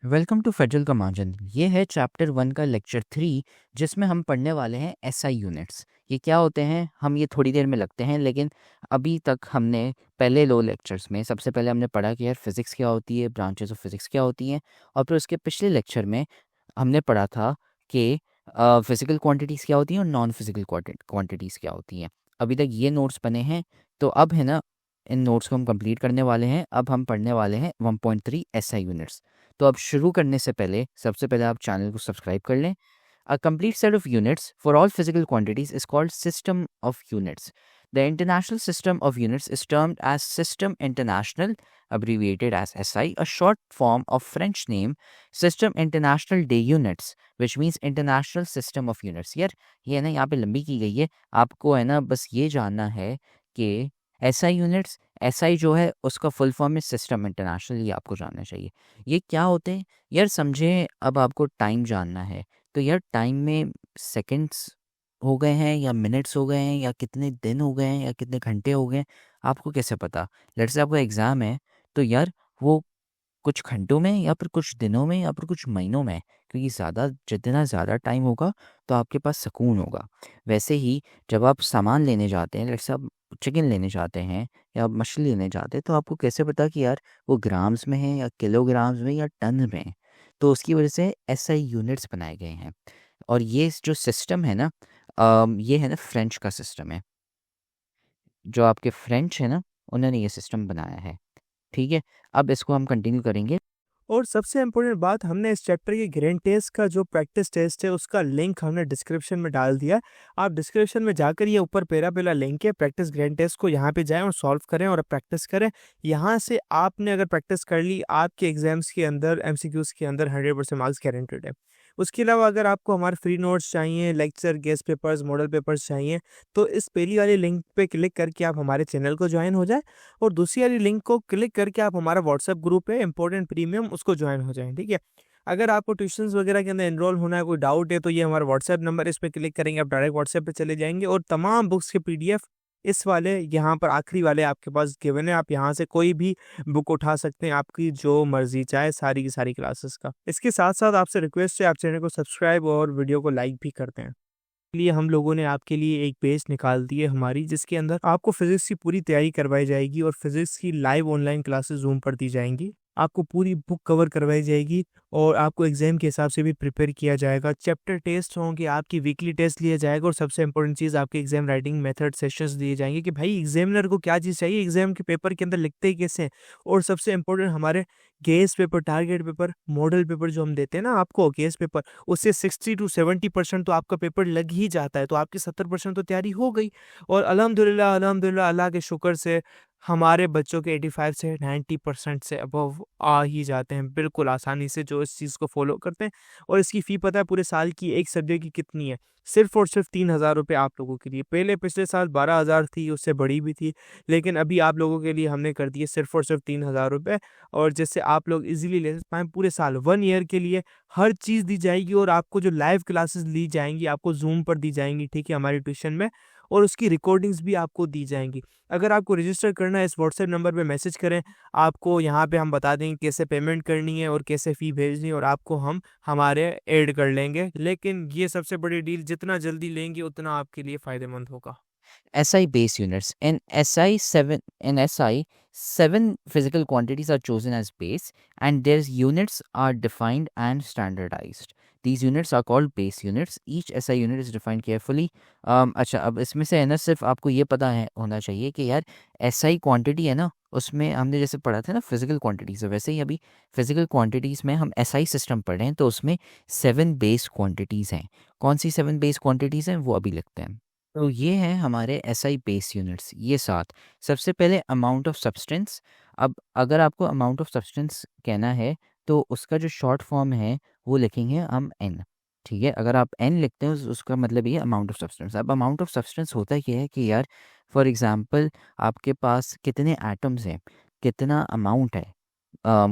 Welcome to federal कमांजन। ये है chapter 1 का लेक्चर 3, जिसमें हम पढ़ने वाले हैं एसआई यूनिट्स। ये क्या होते हैं हम ये थोड़ी देर में लगते हैं, लेकिन अभी तक हमने पहले लो लेक्चर्स में सबसे पहले हमने पढ़ा कि यार फिज़िक्स क्या होती है, ब्रांचेस ऑफ फिज़िक्स क्या होती हैं। और फिर उसके पिछले लेक्चर में हमने पढ़ा था कि फिज़िकल क्वांटिटीज़ क्या होती हैं और नॉन फिज़िकल क्वांटिटीज़ क्या होती हैं। अभी तक ये नोट्स बने हैं, तो अब है ना, इन नोट्स को हम कंप्लीट करने वाले हैं। अब हम पढ़ने वाले हैं 1.3 एसआई यूनिट्स। तो अब शुरू करने से पहले सबसे पहले आप चैनल को सब्सक्राइब कर लें। A complete set of units for all physical quantities is called system of units. The International System of Units is termed as System International, abbreviated as SI, a short form of French name System International des Units, which means International System of Units. यार ये ना यहाँ पे लंबी की गई है, आपको है ना बस ये जानना है कि SI यूनिट्स, SI जो है उसका फुल फॉर्म है सिस्टम इंटरनेशनल, ये आपको जानना चाहिए। ये क्या होते हैं यार, समझे। अब आपको टाइम जानना है, तो यार टाइम में सेकंड्स हो गए हैं या मिनट्स हो गए हैं या कितने दिन हो गए हैं या कितने घंटे हो गए हैं, आपको कैसे पता। लेट्स से आपका एग्ज़ाम है, तो यार वो कुछ घंटों में या फिर कुछ दिनों में या फिर कुछ महीनों में, क्योंकि जितना ज़्यादा टाइम होगा तो आपके पास सुकून होगा। वैसे ही जब आप सामान लेने जाते हैं, जैसे आप चिकन लेने जाते हैं या आप मछली लेने जाते हैं, तो आपको कैसे पता कि यार वो ग्राम्स में है या किलोग्राम्स में या टन में है। तो उसकी वजह से एसआई यूनिट्स बनाए गए हैं। और ये जो सिस्टम है ना, ये है ना फ्रेंच का सिस्टम है। जो आपके फ्रेंच है ना, उन्होंने ये सिस्टम बनाया है। ठीक है, अब इसको हम कंटिन्यू करेंगे। और सबसे इम्पोर्टेंट बात, हमने इस चैप्टर के ग्रैंड टेस्ट का जो प्रैक्टिस टेस्ट है उसका लिंक हमने डिस्क्रिप्शन में डाल दिया। आप डिस्क्रिप्शन में जाकर ये ऊपर पहला लिंक है प्रैक्टिस ग्रैंड टेस्ट को, यहाँ पे जाएं और सॉल्व करें और प्रैक्टिस करें। यहाँ से आपने अगर प्रैक्टिस कर ली, आपके एग्जाम्स के अंदर एमसीक्यूज के अंदर 100% मार्क्स गारंटेड है। उसके अलावा अगर आपको हमारे फ्री नोट्स चाहिए, lecture, guest papers, model papers चाहिए, तो इस पहली वाली लिंक पे क्लिक करके आप हमारे चैनल को ज्वाइन हो जाए और दूसरी वाली लिंक को क्लिक करके आप हमारा व्हाट्सएप ग्रुप है इंपॉर्टेंट प्रीमियम, उसको ज्वाइन हो जाएं। ठीक है, अगर आपको ट्यूशंस वगैरह के अंदर एनरोल होना है, कोई डाउट है, तो ये हमारा व्हाट्सएप नंबर, इस पर क्लिक करेंगे आप डायरेक्ट व्हाट्सएप पे चले जाएंगे और तमाम बुक्स के पीडीएफ इस वाले यहाँ पर आखिरी वाले आपके पास गिवन है। आप यहाँ से कोई भी बुक उठा सकते हैं, आपकी जो मर्जी चाहे, सारी की सारी क्लासेस का। इसके साथ साथ आपसे रिक्वेस्ट है, आप चैनल को सब्सक्राइब और वीडियो को लाइक भी करते हैं। लिए हम लोगों ने आपके लिए एक पेज निकाल दी है हमारी, जिसके अंदर आपको फिजिक्स की पूरी तैयारी करवाई जाएगी और फिजिक्स की लाइव ऑनलाइन क्लासेस जूम पर दी जाएंगी। आपको पूरी बुक कवर करवाई जाएगी और आपको एग्जाम के हिसाब से भी प्रिपेयर किया जाएगा। चैप्टर टेस्ट होंगे, आपकी वीकली टेस्ट लिया जाएगा और सबसे इंपॉर्टेंट चीज़, आपके एग्जाम राइटिंग मेथड सेशंस दिए जाएंगे कि भाई एग्जामिनर को क्या चीज़ चाहिए, एग्जाम के पेपर के अंदर लिखते ही कैसे हैं। और सबसे इंपॉर्टेंट, हमारे guess paper, target paper, model paper जो हम देते हैं ना आपको, गेस पेपर, उससे 60 to 70% तो आपका पेपर लग ही जाता है, तो आपकी 70% तो तैयारी हो गई। और अल्हम्दुलिल्लाह अल्हम्दुलिल्लाह अल्लाह के शुक्र से हमारे बच्चों के 85 से 90% से अबव आ ही जाते हैं बिल्कुल आसानी से, जो इस चीज़ को फॉलो करते हैं। और इसकी फ़ी पता है पूरे साल की एक सब्जेक्ट की कितनी है? सिर्फ और सिर्फ 3,000 रुपये आप लोगों के लिए। पहले पिछले साल 12,000 थी, उससे बड़ी भी थी, लेकिन अभी आप लोगों के लिए हमने कर दी है सिर्फ और सिर्फ 3,000 रुपये। और जिससे आप लोग इजीली ले पाएँ पूरे साल, 1 ईयर के लिए हर चीज़ दी जाएगी। और आपको जो लाइव क्लासेस ली जाएंगी, आपको जूम पर दी जाएंगी, ठीक है, हमारी ट्यूशन में, और उसकी रिकॉर्डिंग्स भी आपको दी जाएंगी। अगर आपको रजिस्टर करना है, इस व्हाट्सएप नंबर पे मैसेज करें, आपको यहाँ पे हम बता देंगे कैसे पेमेंट करनी है और कैसे फ़ी भेजनी है, और आपको हम हमारे ऐड कर लेंगे। लेकिन ये सबसे बड़ी डील, जितना जल्दी लेंगे उतना आपके लिए फ़ायदेमंद होगा। SI base units. In SI, seven physical quantities are chosen as base, and their units are defined and standardized. These units are called base units. Each SI unit is defined carefully. अच्छा, अब इसमें से है ना, सिर्फ आपको ये पता है होना चाहिए कि यार SI क्वांटिटी है ना, उसमें हमने जैसे पढ़ा था ना फिजिकल क्वांटिटीज़, वैसे ही अभी फिजिकल क्वांटिटीज़ में हम SI सिस्टम पढ़ रहे हैं, तो उसमें 7 बेस क्वांटिटीज़ हैं। कौन सी 7 बेस क्वांटिटीज़ हैं वो अभी लिखते हैं। तो ये हैं हमारे एसआई बेस यूनिट्स, ये 7। सबसे पहले अमाउंट ऑफ सब्सटेंस। अब अगर आपको अमाउंट ऑफ सब्सटेंस कहना है, तो उसका जो शॉर्ट फॉर्म है वो लिखेंगे हम एन। ठीक है, अगर आप एन लिखते हैं उसका मतलब ये अमाउंट ऑफ सब्सटेंस। अब अमाउंट ऑफ सब्सटेंस होता क्या है कि यार फॉर एग्जांपल आपके पास कितने एटम्स हैं, कितना अमाउंट है।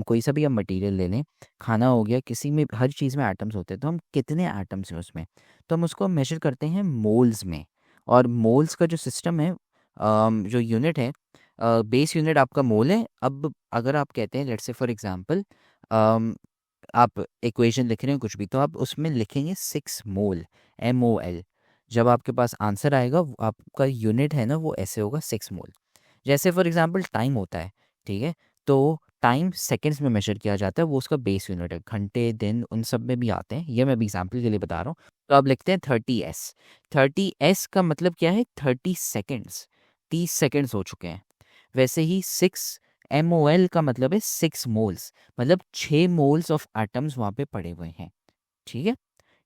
कोई सा भी आप मटेरियल ले लें, खाना हो गया, किसी में हर चीज़ में एटम्स होते हैं, तो हम कितने एटम्स हैं उसमें, तो हम उसको मेजर करते हैं मोल्स में। और मोल्स का जो सिस्टम है, जो यूनिट है, बेस यूनिट आपका मोल है। अब अगर आप कहते हैं लेट्स से फॉर एग्जांपल आप इक्वेशन लिख रहे हो कुछ भी, तो आप उसमें लिखेंगे 6 मोल, MOL। जब आपके पास आंसर आएगा आपका यूनिट है ना वो ऐसे होगा 6 मोल। जैसे फॉर एग्जांपल टाइम होता है, ठीक है, तो टाइम सेकंड्स में मेजर किया जाता है, वो उसका बेस यूनिट है। घंटे, दिन, उन सब में भी आते हैं, ये मैं भी एग्जांपल के लिए बता रहा हूँ। तो आप लिखते हैं 30S। 30S का मतलब क्या है? 30 सेकेंड्स, 30 सेकेंड्स हो चुके हैं। वैसे ही 6 MOL का मतलब है 6 मोल्स, मतलब 6 मोल्स ऑफ एटम्स वहाँ पे पड़े हुए हैं, ठीक है,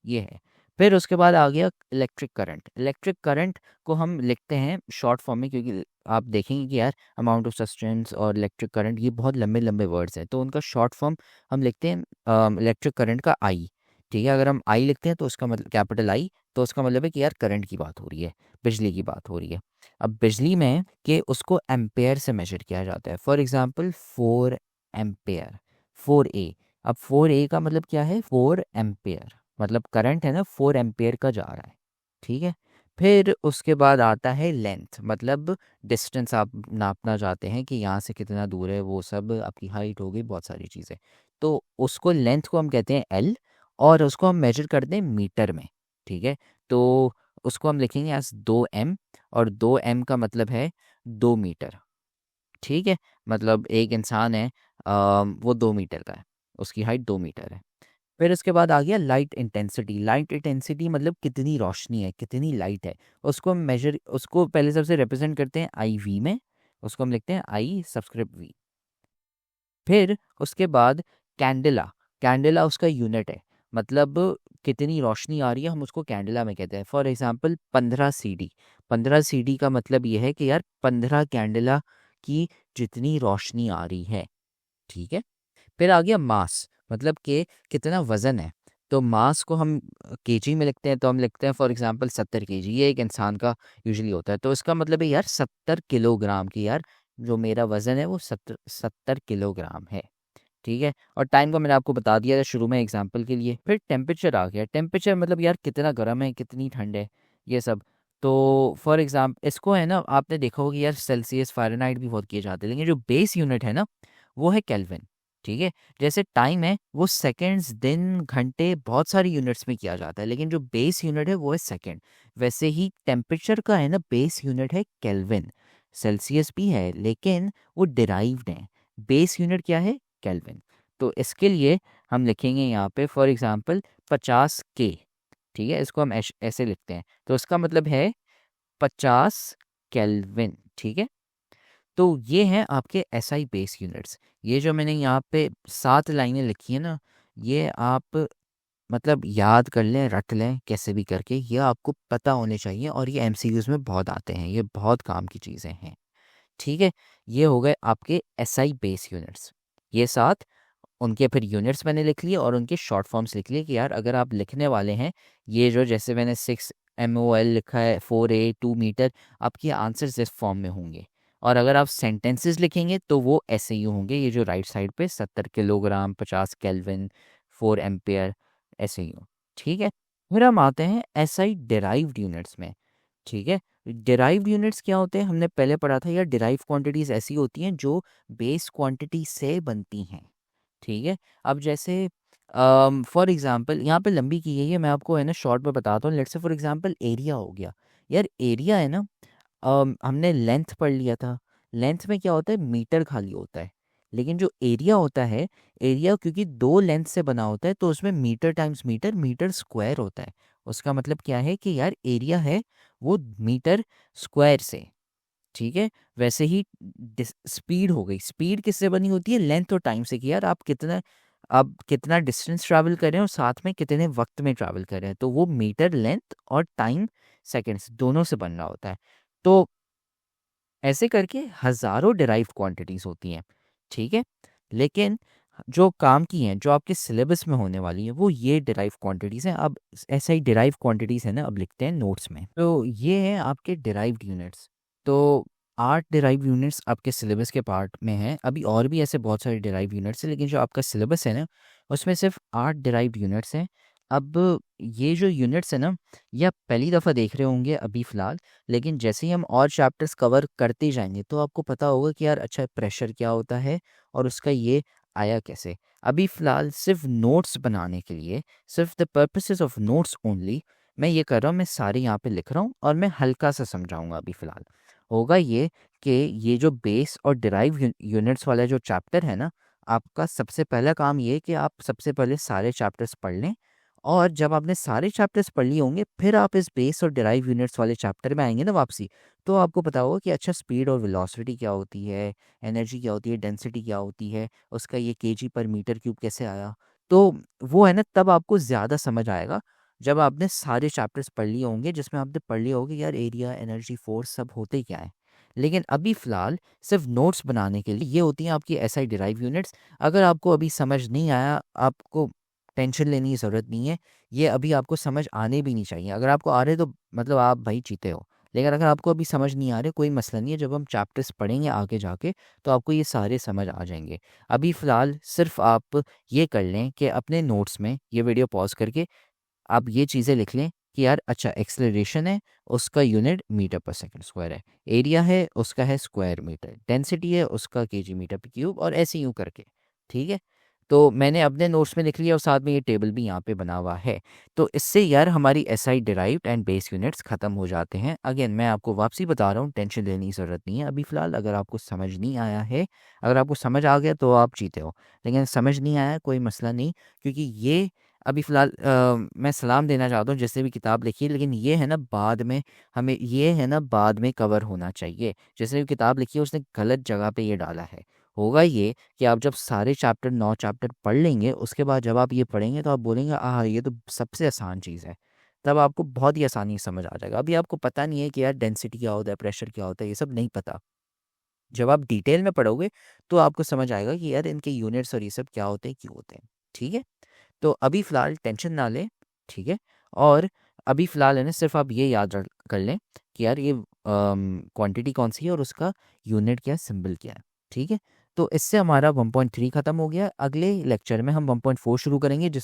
ये है। फिर उसके बाद आ गया इलेक्ट्रिक करंट। इलेक्ट्रिक करंट को हम लिखते हैं शॉर्ट फॉर्म में, क्योंकि आप देखेंगे कि यार अमाउंट ऑफ सब्सटेंस और इलेक्ट्रिक करंट ये बहुत लंबे लंबे वर्ड्स हैं, तो उनका शॉर्ट फॉर्म हम लिखते हैं इलेक्ट्रिक करंट का आई, ठीक है। अगर हम आई लिखते हैं तो उसका मतलब कैपिटल आई, तो उसका मतलब है कि यार करंट की बात हो रही है, बिजली की बात हो रही है। अब बिजली में कि उसको एम्पेयर से मेजर किया जाता है। For example 4 ampere, 4A। अब 4A का मतलब क्या है? 4 एम्पेयर, मतलब करंट है ना 4 एम्पेयर का जा रहा है, ठीक है। फिर उसके बाद आता है लेंथ, मतलब डिस्टेंस आप नापना चाहते हैं कि यहाँ से कितना दूर है, वो सब आपकी हाइट हो गई, बहुत सारी चीज़ें। तो उसको लेंथ को हम कहते हैं L, और उसको हम मेजर करते हैं मीटर में, ठीक है। तो उसको हम लिखेंगे एज 2M, और 2M का मतलब है 2 मीटर, ठीक है। मतलब एक इंसान है, वो 2 मीटर का है, उसकी हाइट 2 मीटर है। फिर उसके बाद आ गया लाइट इंटेंसिटी। लाइट इंटेंसिटी मतलब कितनी रोशनी है, कितनी लाइट है, उसको हम मेजर, उसको पहले सबसे रिप्रेजेंट करते हैं IV में, उसको हम लिखते हैं I सब्सक्रिप्ट V। फिर उसके बाद कैंडेला। कैंडेला उसका यूनिट है, मतलब कितनी रोशनी आ रही है, हम उसको कैंडेला में कहते हैं। For example 15 CD। 15 CD का मतलब ये है कि यार 15 कैंडेला की जितनी रोशनी आ रही है, ठीक है। फिर आ गया मास, मतलब कि कितना वजन है। तो मास को हम केजी में लिखते हैं, तो हम लिखते हैं फॉर एग्जांपल 70 kg, ये एक इंसान का यूजुअली होता है। तो इसका मतलब है यार 70 किलोग्राम की, यार जो मेरा वजन है वो 70 किलोग्राम है, ठीक है। और टाइम को मैंने आपको बता दिया था शुरू में एग्जाम्पल के लिए। फिर टेम्परेचर आ गया। टेम्परेचर मतलब यार कितना गर्म है, कितनी ठंड है, ये सब। तो फॉर एग्जाम्पल इसको है ना, आपने देखा होगा कि यार सेल्सियस, फ़ारेनहाइट भी बहुत किए जाते हैं, लेकिन जो बेस यूनिट है ना वो है केल्विन, ठीक है। जैसे टाइम है वो सेकेंड्स, दिन, घंटे, बहुत सारी यूनिट्स में किया जाता है, लेकिन जो बेस यूनिट है वो है सेकेंड। वैसे ही टेम्परेचर का है ना बेस यूनिट है केल्विन। सेल्सियस भी है लेकिन वो डिराइव्ड है, बेस यूनिट क्या है? केल्विन। तो इसके लिए हम लिखेंगे यहाँ पे फॉर एग्जांपल 50K, ठीक है, इसको हम ऐसे लिखते हैं, तो इसका मतलब है 50 केल्विन, ठीक है। तो ये हैं आपके SI बेस यूनिट्स। ये जो मैंने यहाँ पे 7 लाइनें लिखी है ना, ये आप मतलब याद कर लें, रट लें कैसे भी करके, ये आपको पता होने चाहिए, और ये MCQs में बहुत आते हैं, ये बहुत काम की चीज़ें हैं, ठीक है। ये हो गए आपके SI बेस यूनिट्स, ये 7। उनके फिर यूनिट्स मैंने लिख लिए और उनके शॉर्ट फॉर्म्स लिख लिए कि यार अगर आप लिखने वाले हैं ये जो, जैसे मैंने 6 MOL लिखा है, 4A 2 मीटर, आपके आंसर्स इस फॉर्म में होंगे। और अगर आप सेंटेंसेस लिखेंगे तो वो ऐसे ही होंगे, ये जो राइट साइड पे 70 किलोग्राम, 50 केल्विन, 4 एम्पेयर, ऐसे ही हो, ठीक है। फिर हम आते हैं SI डिराइव्ड यूनिट्स में, ठीक है। डिराइव्ड यूनिट्स क्या होते हैं? हमने पहले पढ़ा था यार, डिराइव क्वांटिटीज ऐसी होती हैं जो बेस क्वांटिटी से बनती हैं, ठीक है। अब जैसे फॉर एग्जांपल यहाँ पे लंबी की गई है, मैं आपको है ना शॉर्ट में बताता हूँ। Let's say for example area हो गया। यार एरिया है ना, हमने लेंथ पढ़ लिया था। लेंथ में क्या होता है? मीटर खाली होता है। लेकिन जो एरिया होता है, एरिया क्योंकि 2 लेंथ से बना होता है, तो उसमें metre times metre, metre square होता है। उसका मतलब क्या है कि यार एरिया है वो मीटर स्क्वायर से, ठीक है। वैसे ही स्पीड हो गई। स्पीड किससे बनी होती है? लेंथ और टाइम से, कि यार आप कितना डिस्टेंस ट्रैवल कर रहे हैं और साथ में कितने वक्त में ट्रैवल कर रहे हैं, तो वो मीटर लेंथ और टाइम सेकंड्स दोनों से बन रहा होता है। तो ऐसे करके हज़ारों डिराइव्ड क्वांटिटीज़ होती हैं, ठीक है। लेकिन जो काम की हैं, जो आपके सिलेबस में होने वाली हैं, वो ये डिराइव क्वांटिटीज़ हैं। अब ऐसा ही डिराइव क्वांटिटीज़ है ना, अब लिखते हैं नोट्स में। तो ये हैं आपके डिराइव्ड यूनिट्स। तो 8 डिराइव यूनिट्स आपके सिलेबस के पार्ट में हैं। अभी और भी ऐसे बहुत सारे डिराइव यूनिट्स हैं, लेकिन जो आपका सिलेबस है ना, उसमें सिर्फ 8 डिराइव यूनिट्स हैं। अब ये जो यूनिट्स है ना, ये आप पहली दफ़ा देख रहे होंगे अभी फ़िलहाल, लेकिन जैसे ही हम और चैप्टर्स कवर करते जाएंगे तो आपको पता होगा कि यार अच्छा प्रेशर क्या होता है और उसका ये आया कैसे। अभी फ़िलहाल सिर्फ नोट्स बनाने के लिए, सिर्फ the purposes of notes only मैं ये कर रहा हूँ, मैं सारे यहाँ पे लिख रहा हूँ और मैं हल्का सा समझाऊंगा। अभी फ़िलहाल होगा ये कि ये जो बेस और डिराइव यूनिट्स वाला जो चैप्टर है ना, आपका सबसे पहला काम ये है कि आप सबसे पहले सारे चैप्टर्स पढ़ लें। और जब आपने सारे चैप्टर्स पढ़ लिए होंगे, फिर आप इस बेस और डिराइव यूनिट्स वाले चैप्टर में आएंगे ना वापसी, तो आपको पता होगा कि अच्छा स्पीड और वेलोसिटी क्या होती है, एनर्जी क्या होती है, डेंसिटी क्या होती है, उसका ये केजी पर मीटर क्यूब कैसे आया। तो वो है ना, तब आपको ज़्यादा समझ आएगा जब आपने सारे चैप्टर्स पढ़ लिए होंगे, जिसमें आपने पढ़ लिया होगा कि यार एरिया, एनर्जी, फोर्स सब होते क्या है। लेकिन अभी फ़िलहाल सिर्फ नोट्स बनाने के लिए ये होती हैं आपकी एसआई डिराइव यूनिट्स। अगर आपको अभी समझ नहीं आया, आपको टेंशन लेने की ज़रूरत नहीं है। ये अभी आपको समझ आने भी नहीं चाहिए। अगर आपको आ रहे तो मतलब आप भाई जीते हो। लेकिन अगर आपको अभी समझ नहीं आ रहे, कोई मसला नहीं है, जब हम चैप्टर्स पढ़ेंगे आगे जाके तो आपको ये सारे समझ आ जाएंगे। अभी फ़िलहाल सिर्फ आप ये कर लें कि अपने नोट्स में ये वीडियो पॉज करके आप ये चीज़ें लिख लें कि यार अच्छा एक्सेलरेशन है, उसका यूनिट मीटर पर सेकंड स्क्वायर है, एरिया है उसका है स्क्वायर मीटर, डेंसिटी है उसका केजी मीटर पर क्यूब, और ऐसे यूँ करके। ठीक है, तो मैंने अपने नोट्स में लिख लिया और साथ में ये टेबल भी यहाँ पे बना हुआ है। तो इससे यार हमारी SI derived and base units ख़त्म हो जाते हैं। अगेन मैं आपको वापसी बता रहा हूँ, टेंशन लेने की ज़रूरत नहीं है अभी फ़िलहाल। अगर आपको समझ नहीं आया है, अगर आपको समझ आ गया तो आप जीते हो, लेकिन समझ नहीं आया कोई मसला नहीं, क्योंकि ये अभी फ़िलहाल मैं सलाम देना चाहता हूँ जिसने भी किताब लिखी है, लेकिन ये है ना बाद में, हमें ये है ना बाद में कवर होना चाहिए। जिसने भी किताब लिखी है उसने गलत जगह पे ये डाला है। होगा ये कि आप जब सारे चैप्टर 9 चैप्टर पढ़ लेंगे, उसके बाद जब आप ये पढ़ेंगे तो आप बोलेंगे आह ये तो सबसे आसान चीज़ है। तब आपको बहुत ही आसानी से समझ आ जाएगा। अभी आपको पता नहीं है कि यार डेंसिटी क्या होता है, प्रेशर क्या होता है, ये सब नहीं पता। जब आप डिटेल में पढ़ोगे तो आपको समझ आएगा कि यार इनके यूनिट्स और ये सब क्या होते हैं, क्यों होते हैं। ठीक है, तो अभी फ़िलहाल टेंशन ना लें। ठीक है, और अभी फ़िलहाल है ना सिर्फ आप ये याद रख कर लें कि यार ये क्वांटिटी कौन सी है और उसका यूनिट क्या है, सिंबल क्या है। ठीक है, तो इससे हमारा 1.3 ख़त्म हो गया। अगले लेक्चर में हम 1.4 शुरू करेंगे, जिस